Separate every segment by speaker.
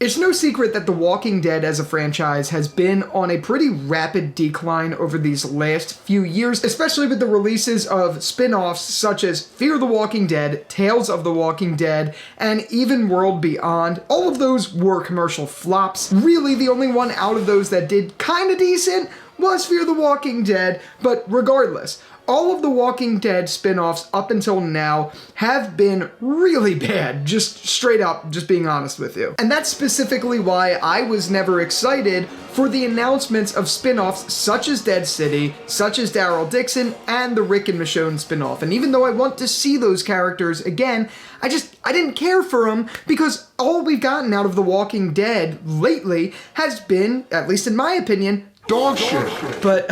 Speaker 1: It's no secret that The Walking Dead as a franchise has been on a pretty rapid decline over these last few years, especially with the releases of spin-offs such as Fear the Walking Dead, Tales of the Walking Dead, and even World Beyond. All of those were commercial flops. Really, the only one out of those that did kinda decent was Fear the Walking Dead, but regardless, all of the Walking Dead spin-offs up until now have been really bad, just straight up, just being honest with you. And that's specifically why I was never excited for the announcements of spin-offs such as Dead City, such as Daryl Dixon, and the Rick and Michonne spin-off. And even though I want to see those characters again, I didn't care for them because all we've gotten out of The Walking Dead lately has been, at least in my opinion, dog shit. But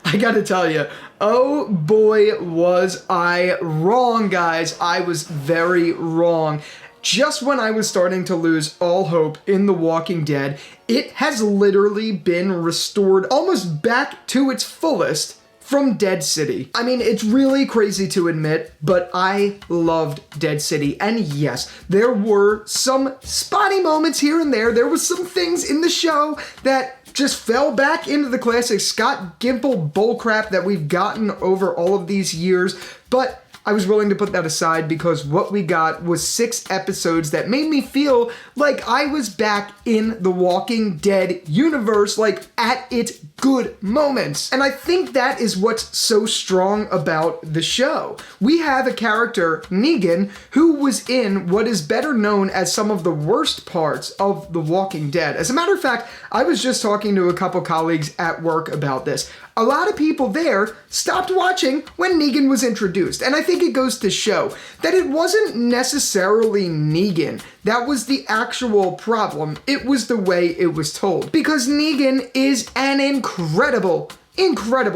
Speaker 1: I gotta tell you, oh boy was I wrong, guys. I was very wrong. Just when I was starting to lose all hope in The Walking Dead, it has literally been restored almost back to its fullest from Dead City. I mean, it's really crazy to admit, but I loved Dead City. And yes, there were some spotty moments here and there. There was some things in the show that just fell back into the classic Scott Gimple bullcrap that we've gotten over all of these years, but I was willing to put that aside because what we got was 6 episodes that made me feel like I was back in the Walking Dead universe, like at its good moments. And I think that is what's so strong about the show. We have a character, Negan, who was in what is better known as some of the worst parts of The Walking Dead. As a matter of fact, I was just talking to a couple colleagues at work about this. A lot of people there stopped watching when Negan was introduced, and I think it goes to show that it wasn't necessarily Negan that was the actual problem. It was the way it was told. Because Negan is an incredible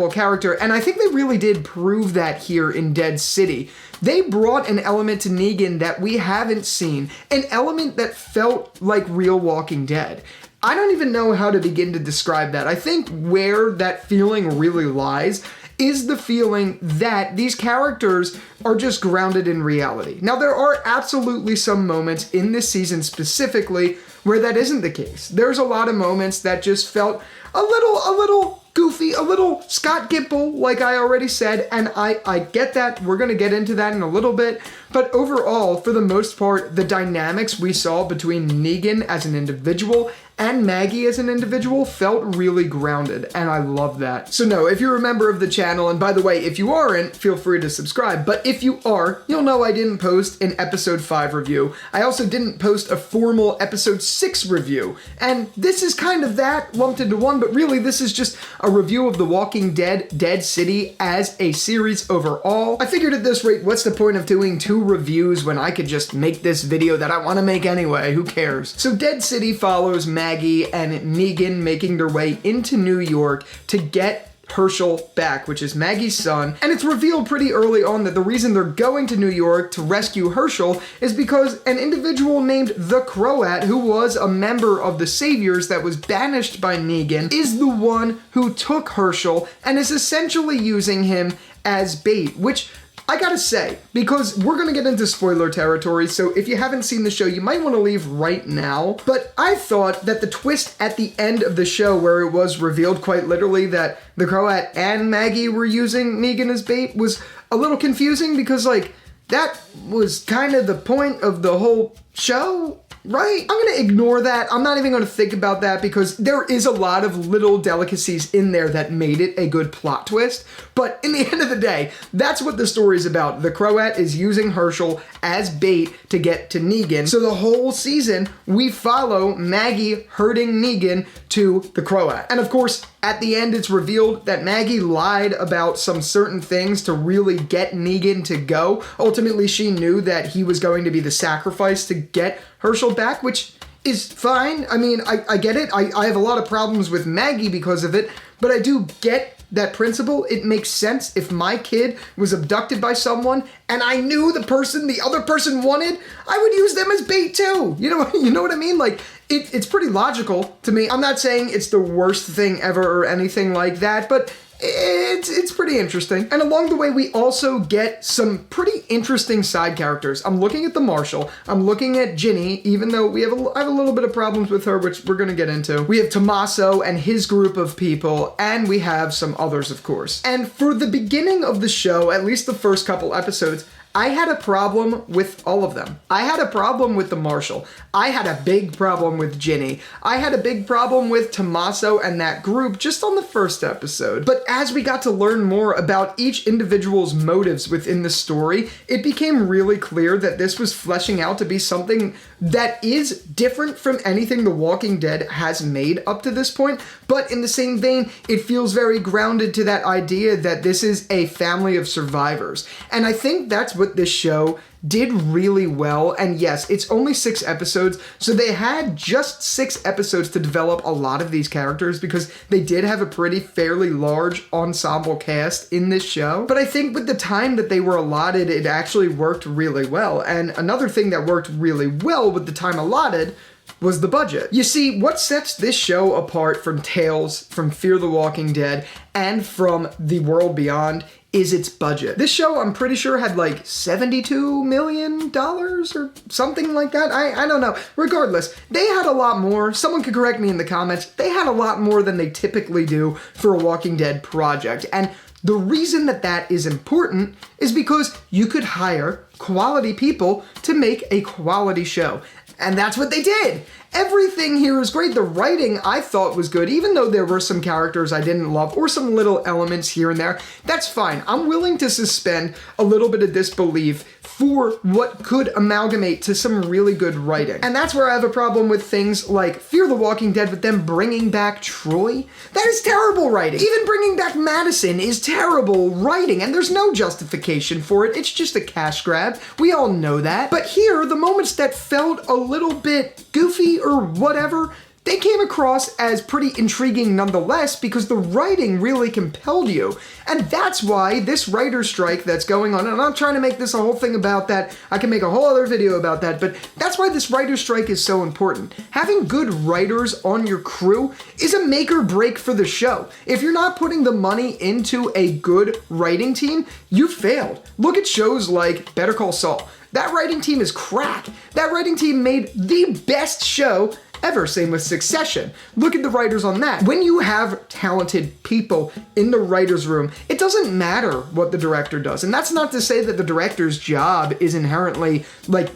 Speaker 1: character, and I think they really did prove that here in Dead City. They brought an element to Negan that we haven't seen, an element that felt like real Walking Dead. I don't even know how to begin to describe that. I think where that feeling really lies is the feeling that these characters are just grounded in reality. Now, there are absolutely some moments in this season specifically where that isn't the case. There's a lot of moments that just felt a little goofy, a little Scott Gimple, like I already said, and I get that. We're going to get into that in a little bit. But overall, for the most part, the dynamics we saw between Negan as an individual and Maggie as an individual felt really grounded, and I love that. So no, if you're a member of the channel, and by the way, if you aren't, feel free to subscribe, but if you are, you'll know I didn't post an episode 5 review. I also didn't post a formal episode 6 review, and this is kind of that lumped into one, but really this is just a review of The Walking Dead, Dead City as a series overall. I figured at this rate, what's the point of doing 2 reviews when I could just make this video that I want to make anyway? Who cares? So Dead City follows Maggie and Negan making their way into New York to get Herschel back, which is Maggie's son, and it's revealed pretty early on that the reason they're going to New York to rescue Herschel is because an individual named the Croat, who was a member of the Saviors that was banished by Negan, is the one who took Herschel and is essentially using him as bait, which I gotta say, because we're gonna get into spoiler territory, so if you haven't seen the show, you might want to leave right now, but I thought that the twist at the end of the show, where it was revealed quite literally that the Croat and Maggie were using Negan as bait, was a little confusing because, like, that was kind of the point of the whole show, right? I'm gonna ignore that. I'm not even gonna think about that because there is a lot of little delicacies in there that made it a good plot twist. But in the end of the day, that's what the story is about. The Croat is using Herschel as bait to get to Negan. So the whole season, we follow Maggie herding Negan to the Croat. And of course, at the end, it's revealed that Maggie lied about some certain things to really get Negan to go. Ultimately, she knew that he was going to be the sacrifice to get Herschel back, which is fine. I mean, I get it. I have a lot of problems with Maggie because of it, but I do get that principle. It makes sense. If my kid was abducted by someone and I knew the other person wanted, I would use them as bait too. You know what I mean? Like, it's pretty logical to me. I'm not saying it's the worst thing ever or anything like that, but it's pretty interesting. And along the way, we also get some pretty interesting side characters. I'm looking at the Marshal. I'm looking at Ginny, even though I have a little bit of problems with her, which we're going to get into. We have Tommaso and his group of people, and we have some others, of course. And for the beginning of the show, at least the first couple episodes, I had a problem with all of them. I had a problem with the Marshal. I had a big problem with Ginny. I had a big problem with Tommaso and that group just on the first episode. But as we got to learn more about each individual's motives within the story, it became really clear that this was fleshing out to be something that is different from anything The Walking Dead has made up to this point. But in the same vein, it feels very grounded to that idea that this is a family of survivors. And I think that's what this show did really well. And yes, it's only 6 episodes, so they had just 6 episodes to develop a lot of these characters because they did have a pretty fairly large ensemble cast in this show. But I think with the time that they were allotted, it actually worked really well. And another thing that worked really well with the time allotted was the budget. You see, what sets this show apart from Tales, from Fear the Walking Dead, and from The World Beyond is its budget. This show, I'm pretty sure, had like $72 million or something like that. I don't know. Regardless, they had a lot more. Someone could correct me in the comments. They had a lot more than they typically do for a Walking Dead project. And the reason that that is important is because you could hire quality people to make a quality show. And that's what they did. Everything here is great. The writing I thought was good, even though there were some characters I didn't love or some little elements here and there. That's fine. I'm willing to suspend a little bit of disbelief for what could amalgamate to some really good writing. And that's where I have a problem with things like Fear the Walking Dead with them bringing back Troy. That is terrible writing. Even bringing back Madison is terrible writing, and there's no justification for it. It's just a cash grab. We all know that. But here, the moments that felt a little bit goofy or whatever, they came across as pretty intriguing nonetheless because the writing really compelled you. And that's why this writer's strike that's going on, and I'm not trying to make this a whole thing about that, I can make a whole other video about that, but that's why this writer's strike is so important. Having good writers on your crew is a make or break for the show. If you're not putting the money into a good writing team, you failed. Look at shows like Better Call Saul. That writing team is crack. That writing team made the best show ever. Same with Succession. Look at the writers on that. When you have talented people in the writer's room, it doesn't matter what the director does. And that's not to say that the director's job is inherently,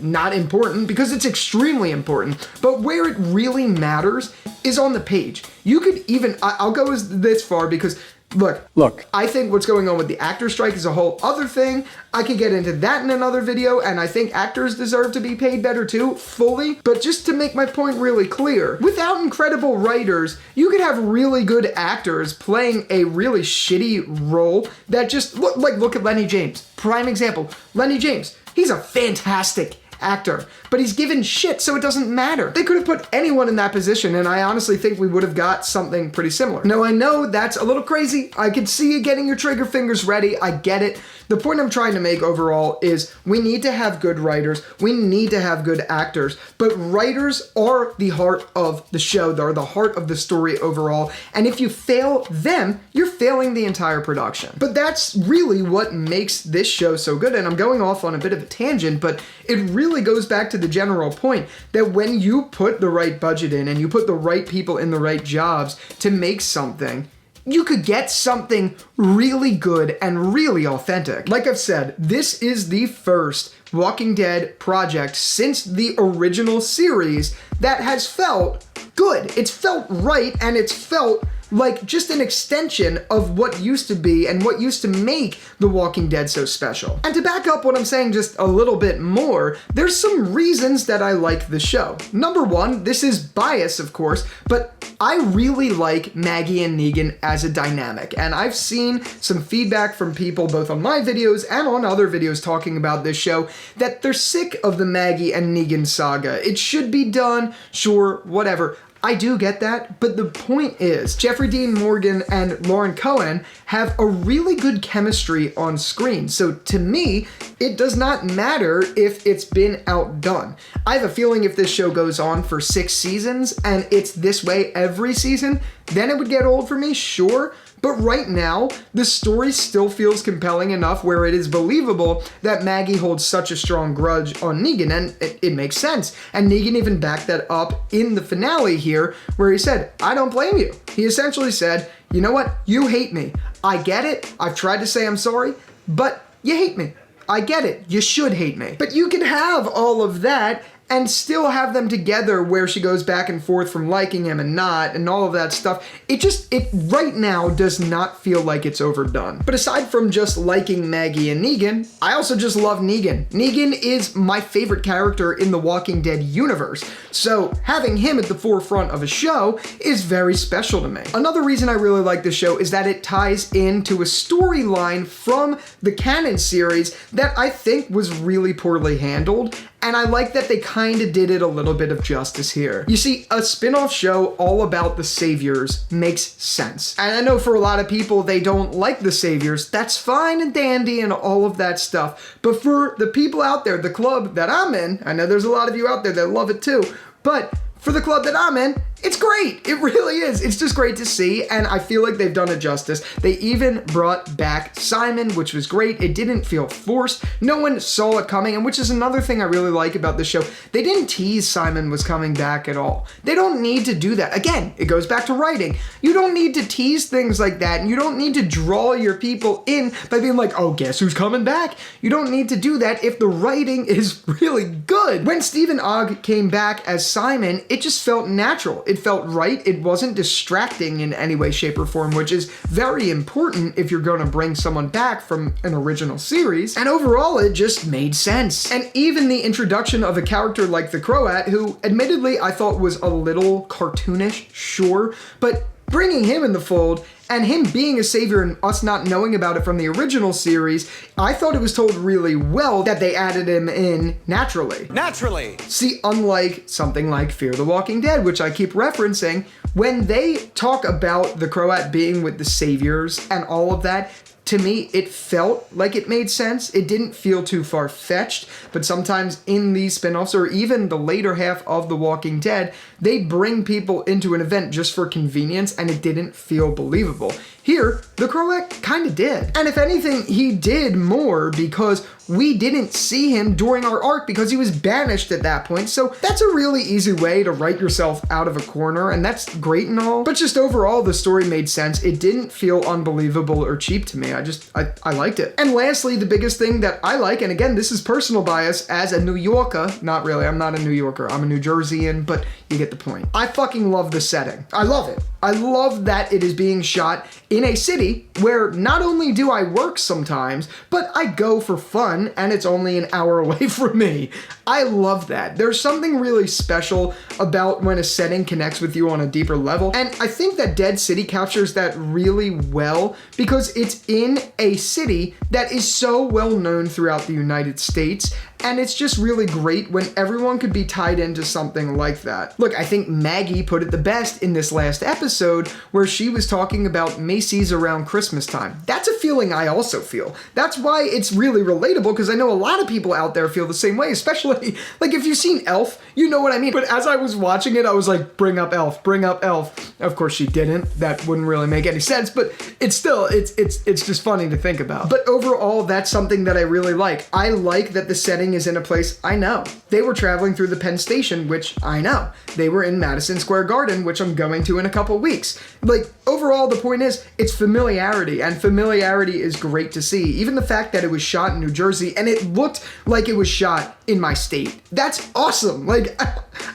Speaker 1: not important, because it's extremely important. But where it really matters is on the page. You could even, I'll go this far because Look, I think what's going on with the actor strike is a whole other thing. I could get into that in another video, and I think actors deserve to be paid better too, fully. But just to make my point really clear, without incredible writers, you could have really good actors playing a really shitty role that just, look at Lenny James. Prime example, Lenny James. He's a fantastic actor, but he's given shit, so it doesn't matter. They could have put anyone in that position, and I honestly think we would have got something pretty similar. Now, I know that's a little crazy. I could see you getting your trigger fingers ready. I get it. The point I'm trying to make overall is we need to have good writers. We need to have good actors, but writers are the heart of the show. They're the heart of the story overall, and if you fail them, you're failing the entire production. But that's really what makes this show so good, and I'm going off on a bit of a tangent, but it really goes back to the general point that when you put the right budget in and you put the right people in the right jobs to make something, you could get something really good and really authentic. Like I've said, this is the first Walking Dead project since the original series that has felt good. It's felt right, and it's felt like just an extension of what used to be and what used to make The Walking Dead so special. And to back up what I'm saying just a little bit more, there's some reasons that I like the show. Number one, this is bias, of course, but I really like Maggie and Negan as a dynamic, and I've seen some feedback from people both on my videos and on other videos talking about this show that they're sick of the Maggie and Negan saga. It should be done, sure, whatever. I do get that, but the point is, Jeffrey Dean Morgan and Lauren Cohan have a really good chemistry on screen, so to me, it does not matter if it's been outdone. I have a feeling if this show goes on for 6 seasons, and it's this way every season, then it would get old for me, sure, But right now, the story still feels compelling enough where it is believable that Maggie holds such a strong grudge on Negan, and it makes sense. And Negan even backed that up in the finale here, where he said, I don't blame you. He essentially said, you know what? You hate me. I get it. I've tried to say I'm sorry, but you hate me. I get it. You should hate me. But you can have all of that and still have them together where she goes back and forth from liking him and not and all of that stuff. It right now does not feel like it's overdone. But aside from just liking Maggie and Negan, I also just love Negan. Negan is my favorite character in the Walking Dead universe. So having him at the forefront of a show is very special to me. Another reason I really like this show is that it ties into a storyline from the canon series that I think was really poorly handled. And I like that they kind of did it a little bit of justice here. You see, a spin-off show all about the Saviors makes sense. And I know for a lot of people, they don't like the Saviors. That's fine and dandy and all of that stuff. But for the people out there, the club that I'm in, I know there's a lot of you out there that love it too, but for the club that I'm in, it's great. It really is. It's just great to see, and I feel like they've done it justice. They even brought back Simon, which was great. It didn't feel forced. No one saw it coming, and which is another thing I really like about the show. They didn't tease Simon was coming back at all. They don't need to do that. Again, it goes back to writing. You don't need to tease things like that, and you don't need to draw your people in by being like, oh, guess who's coming back? You don't need to do that if the writing is really good. When Stephen Ogg came back as Simon, it just felt natural. It felt right. It wasn't distracting in any way, shape, or form, which is very important if you're going to bring someone back from an original series. And overall, it just made sense. And even the introduction of a character like the Croat, who admittedly I thought was a little cartoonish, sure, but bringing him in the fold and him being a savior and us not knowing about it from the original series, I thought it was told really well that they added him in naturally. Naturally! See, unlike something like Fear the Walking Dead, which I keep referencing, when they talk about the Croat being with the saviors and all of that, to me, it felt like it made sense. It didn't feel too far-fetched, but sometimes in these spin-offs, or even the later half of The Walking Dead, they bring people into an event just for convenience, and it didn't feel believable. Here, the Croat kind of did. And if anything, he did more because we didn't see him during our arc because he was banished at that point. So that's a really easy way to write yourself out of a corner, and that's great and all. But just overall, the story made sense. It didn't feel unbelievable or cheap to me. I liked it. And lastly, the biggest thing that I like, and again, this is personal bias as a New Yorker, not really, I'm not a New Yorker, I'm a New Jerseyan, but you get the point. I fucking love the setting. I love it. I love that it is being shot in a city where not only do I work sometimes, but I go for fun and it's only an hour away from me. I love that. There's something really special about when a setting connects with you on a deeper level, and I think that Dead City captures that really well because it's in a city that is so well known throughout the United States, and it's just really great when everyone could be tied into something like that. Look, I think Maggie put it the best in this last episode where she was talking about Macy's around Christmas time. That's a feeling I also feel. That's why it's really relatable, because I know a lot of people out there feel the same way, especially like if you've seen Elf, you know what I mean. But as I was watching it, I was like, bring up Elf, bring up Elf. Of course she didn't. That wouldn't really make any sense, but it's still, it's just funny to think about. But overall, that's something that I really like. I like that the setting is in a place I know. They were traveling through the Penn Station, which I know. They were in Madison Square Garden, which I'm going to in a couple weeks. Like, overall, the point is, it's familiarity, and familiarity is great to see. Even the fact that it was shot in New Jersey, and it looked like it was shot in my state. That's awesome. Like,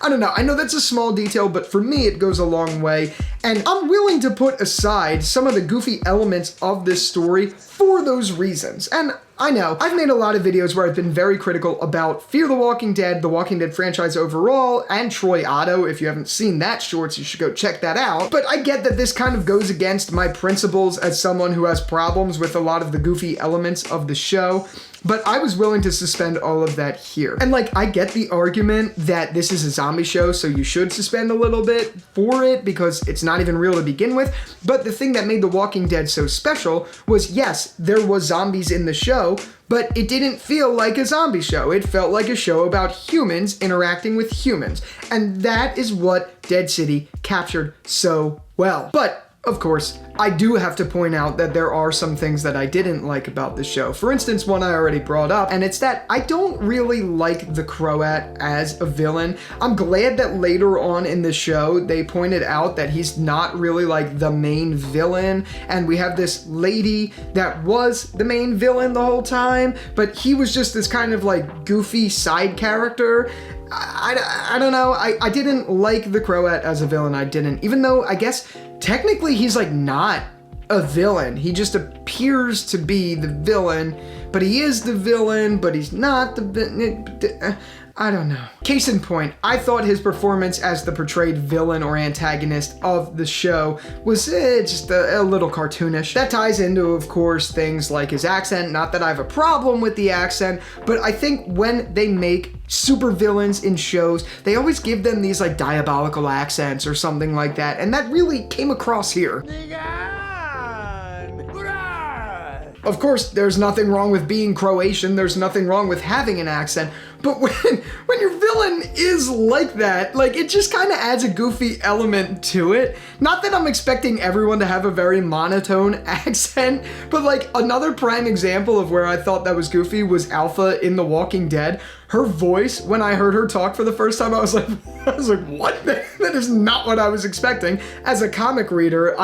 Speaker 1: I don't know. I know that's a small detail, but for me, it goes a long way. And I'm willing to put aside some of the goofy elements of this story for those reasons. And I know, I've made a lot of videos where I've been very critical about Fear the Walking Dead franchise overall, and Troy Otto. If you haven't seen that shorts, you should go check that out. But I get that this kind of goes against my principles as someone who has problems with a lot of the goofy elements of the show. But I was willing to suspend all of that here. And like, I get the argument that this is a zombie show, so you should suspend a little bit for it because it's not even real to begin with. But the thing that made The Walking Dead so special was, yes, there was zombies in the show, but it didn't feel like a zombie show. It felt like a show about humans interacting with humans. And that is what Dead City captured so well. But of course, I do have to point out that there are some things that I didn't like about the show. For instance, one I already brought up, and it's that I don't really like the Croat as a villain. I'm glad that later on in the show, they pointed out that he's not really like the main villain, and we have this lady that was the main villain the whole time, but he was just this kind of like goofy side character. I don't know. I didn't like the Croat as a villain. I didn't. Even though I guess technically he's like not a villain. He just appears to be the villain, but he is the villain, but he's not the villain. I don't know. Case in point, I thought his performance as the portrayed villain or antagonist of the show was just a little cartoonish. That ties into, of course, things like his accent. Not that I have a problem with the accent, but I think when they make super villains in shows, they always give them these like diabolical accents or something like that, and that really came across here. Of course, there's nothing wrong with being Croatian, there's nothing wrong with having an accent, but when your villain is like that, like, it just kind of adds a goofy element to it. Not that I'm expecting everyone to have a very monotone accent, but like, another prime example of where I thought that was goofy was Alpha in The Walking Dead. Her voice, when I heard her talk for the first time, I was like, what? That is not what I was expecting. As a comic reader,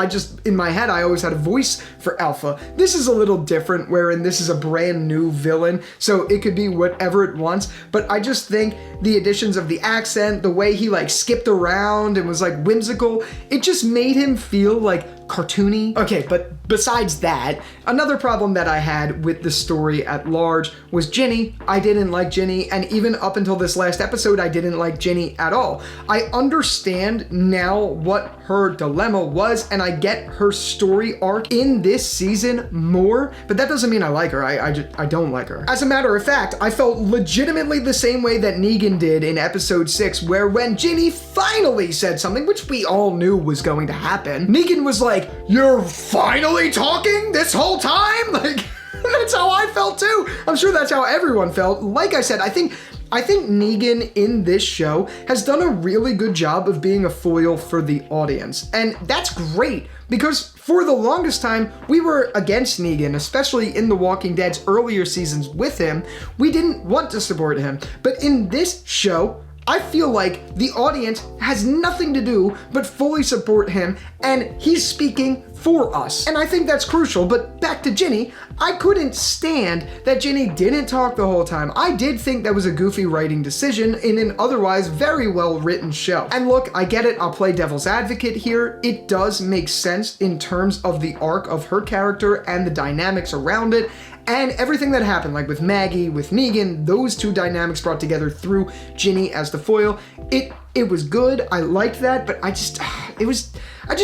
Speaker 1: in my head, I always had a voice for Alpha. This is a little different, wherein this is a brand new villain, so it could be whatever it wants, but I just think the additions of the accent, the way he like skipped around and was like whimsical, it just made him feel like cartoony. Okay, but besides that, another problem that I had with the story at large was Ginny. I didn't like Ginny, and even up until this last episode, I didn't like Ginny at all. I understand now what her dilemma was, and I get her story arc in this season more, but that doesn't mean I like her. I don't like her. As a matter of fact, I felt legitimately the same way that Negan did in episode 6, where when Ginny finally said something, which we all knew was going to happen, Negan was like, "You're finally talking this whole time?" Like, that's how I felt too. I'm sure that's how everyone felt. Like I said, I think Negan in this show has done a really good job of being a foil for the audience. And that's great, because for the longest time, we were against Negan, especially in The Walking Dead's earlier seasons with him. We didn't want to support him. But in this show, I feel like the audience has nothing to do but fully support him, and he's speaking for us. And I think that's crucial, but back to Ginny, I couldn't stand that Ginny didn't talk the whole time. I did think that was a goofy writing decision in an otherwise very well written show. And look, I get it, I'll play devil's advocate here. It does make sense in terms of the arc of her character and the dynamics around it, and everything that happened, like with Maggie, with Negan, those two dynamics brought together through Ginny as the foil. It was good, I liked that, but I just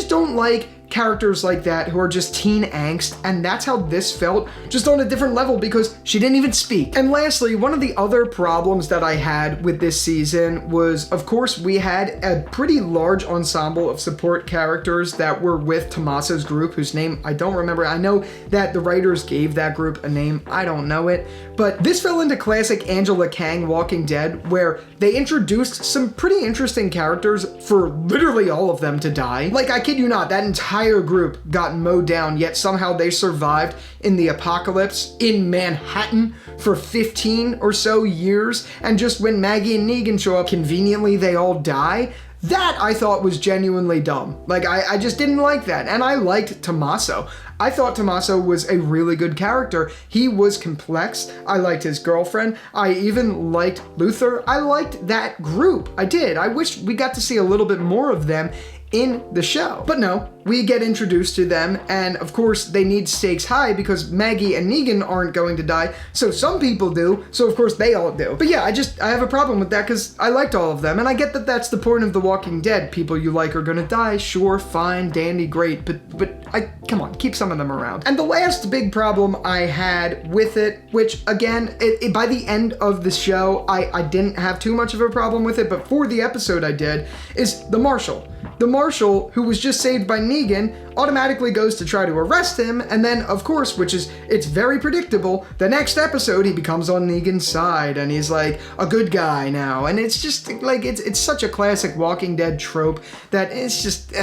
Speaker 1: don't like characters like that who are just teen angst, and that's how this felt, just on a different level, because she didn't even speak. And lastly, one of the other problems that I had with this season was, of course, we had a pretty large ensemble of support characters that were with Tommaso's group, whose name I don't remember. I know that the writers gave that group a name, I don't know it, but this fell into classic Angela Kang Walking Dead, where they introduced some pretty interesting characters for literally all of them to die. Like, I kid you not, that entire group got mowed down, yet somehow they survived in the apocalypse in Manhattan for 15 or so years, and just when Maggie and Negan show up, conveniently they all die. That I thought was genuinely dumb. Like, I just didn't like that, and I liked Tommaso. I thought Tommaso was a really good character. He was complex. I liked his girlfriend. I even liked Luther. I liked that group. I did. I wish we got to see a little bit more of them in the show. But no, we get introduced to them, and of course they need stakes high because Maggie and Negan aren't going to die, so some people do, so of course they all do. But yeah, I have a problem with that because I liked all of them, and I get that that's the point of The Walking Dead. People you like are gonna die, sure, fine, dandy, great, but come on, keep some of them around. And the last big problem I had with it, which again, by the end of the show, I didn't have too much of a problem with it, but for the episode I did, is the Marshal. The Marshal, who was just saved by Negan, automatically goes to try to arrest him, and then, of course, it's very predictable, the next episode he becomes on Negan's side, and he's like a good guy now, and it's just like, it's such a classic Walking Dead trope that it's just,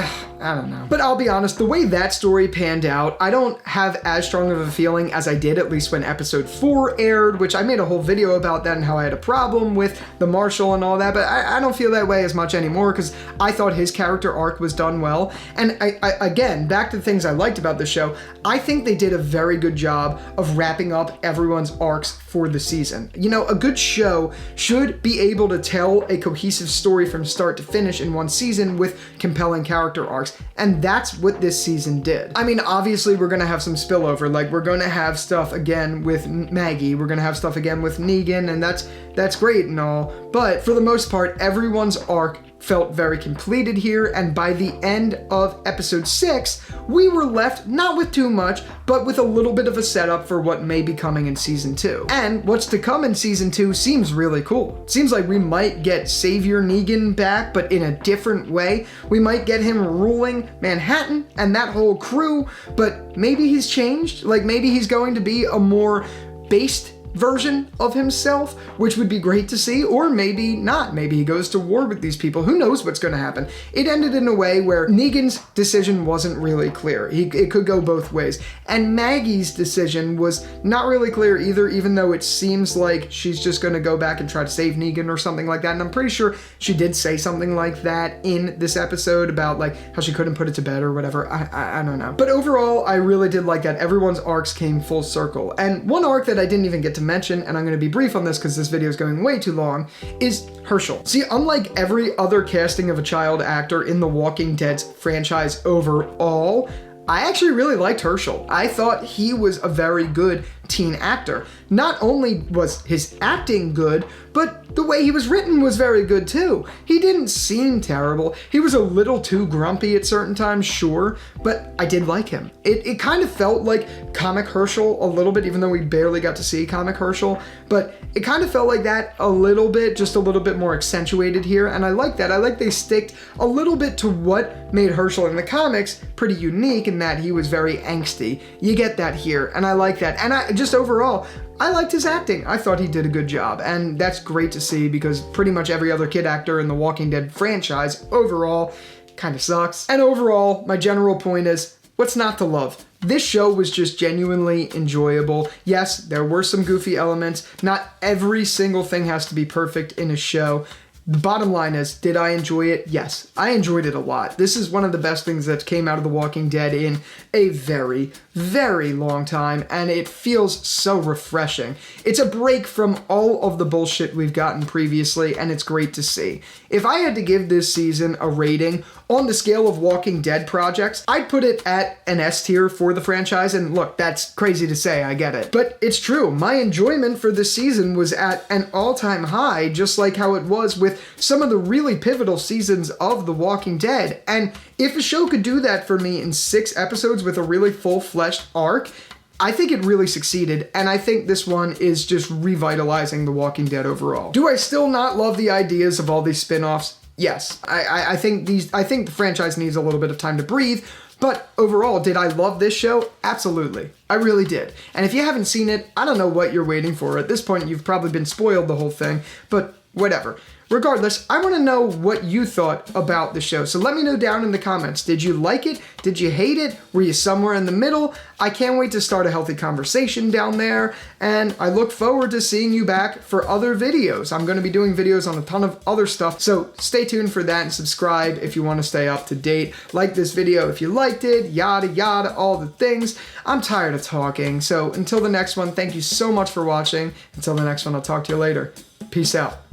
Speaker 1: I don't know. But I'll be honest, the way that story panned out, I don't have as strong of a feeling as I did at least when episode 4 aired, which I made a whole video about that and how I had a problem with the Marshal and all that, but I don't feel that way as much anymore because I thought his character arc was done well. And I again, back to the things I liked about the show, I think they did a very good job of wrapping up everyone's arcs for the season. You know, a good show should be able to tell a cohesive story from start to finish in one season with compelling character arcs, and that's what this season did. I mean, obviously we're gonna have some spillover, like we're gonna have stuff again with Maggie, we're gonna have stuff again with Negan, and that's great and all, but for the most part, everyone's arc felt very completed here, and by the end of episode 6, we were left not with too much, but with a little bit of a setup for what may be coming in season 2. And what's to come in season 2 seems really cool. It seems like we might get Savior Negan back, but in a different way. We might get him ruling Manhattan and that whole crew, but maybe he's changed. Like maybe he's going to be a more based version of himself, which would be great to see, or maybe not. Maybe he goes to war with these people. Who knows what's going to happen? It ended in a way where Negan's decision wasn't really clear. It could go both ways. And Maggie's decision was not really clear either, even though it seems like she's just going to go back and try to save Negan or something like that. And I'm pretty sure she did say something like that in this episode about like how she couldn't put it to bed or whatever. I don't know. But overall, I really did like that everyone's arcs came full circle. And one arc that I didn't even get to mention, and I'm going to be brief on this because this video is going way too long, is Herschel. See, unlike every other casting of a child actor in the Walking Dead franchise overall, I actually really liked Herschel. I thought he was a very good teen actor. Not only was his acting good, but the way he was written was very good too. He didn't seem terrible. He was a little too grumpy at certain times, sure, but I did like him. It kind of felt like comic Herschel a little bit, even though we barely got to see comic Herschel, but it kind of felt like that a little bit, just a little bit more accentuated here, and I like that. I like they sticked a little bit to what made Herschel in the comics pretty unique in that he was very angsty. You get that here, and I like that. And overall, I liked his acting. I thought he did a good job, and that's great to see because pretty much every other kid actor in the Walking Dead franchise overall kind of sucks. And overall, my general point is, what's not to love? This show was just genuinely enjoyable. Yes, there were some goofy elements. Not every single thing has to be perfect in a show. The bottom line is, did I enjoy it? Yes, I enjoyed it a lot. This is one of the best things that came out of The Walking Dead in a very, very long time, and it feels so refreshing. It's a break from all of the bullshit we've gotten previously, and it's great to see. If I had to give this season a rating on the scale of Walking Dead projects, I'd put it at an S tier for the franchise, and look, that's crazy to say, I get it. But it's true, my enjoyment for this season was at an all-time high, just like how it was with some of the really pivotal seasons of The Walking Dead. And if a show could do that for me in 6 episodes with a really full-fleshed arc, I think it really succeeded, and I think this one is just revitalizing The Walking Dead overall. Do I still not love the ideas of all these spin-offs? Yes. I think the franchise needs a little bit of time to breathe, but overall, did I love this show? Absolutely. I really did. And if you haven't seen it, I don't know what you're waiting for. At this point, you've probably been spoiled the whole thing, but whatever. Regardless, I want to know what you thought about the show, so let me know down in the comments. Did you like it? Did you hate it? Were you somewhere in the middle? I can't wait to start a healthy conversation down there, and I look forward to seeing you back for other videos. I'm going to be doing videos on a ton of other stuff, so stay tuned for that and subscribe if you want to stay up to date. Like this video if you liked it, yada yada, all the things. I'm tired of talking, so until the next one, thank you so much for watching. Until the next one, I'll talk to you later. Peace out.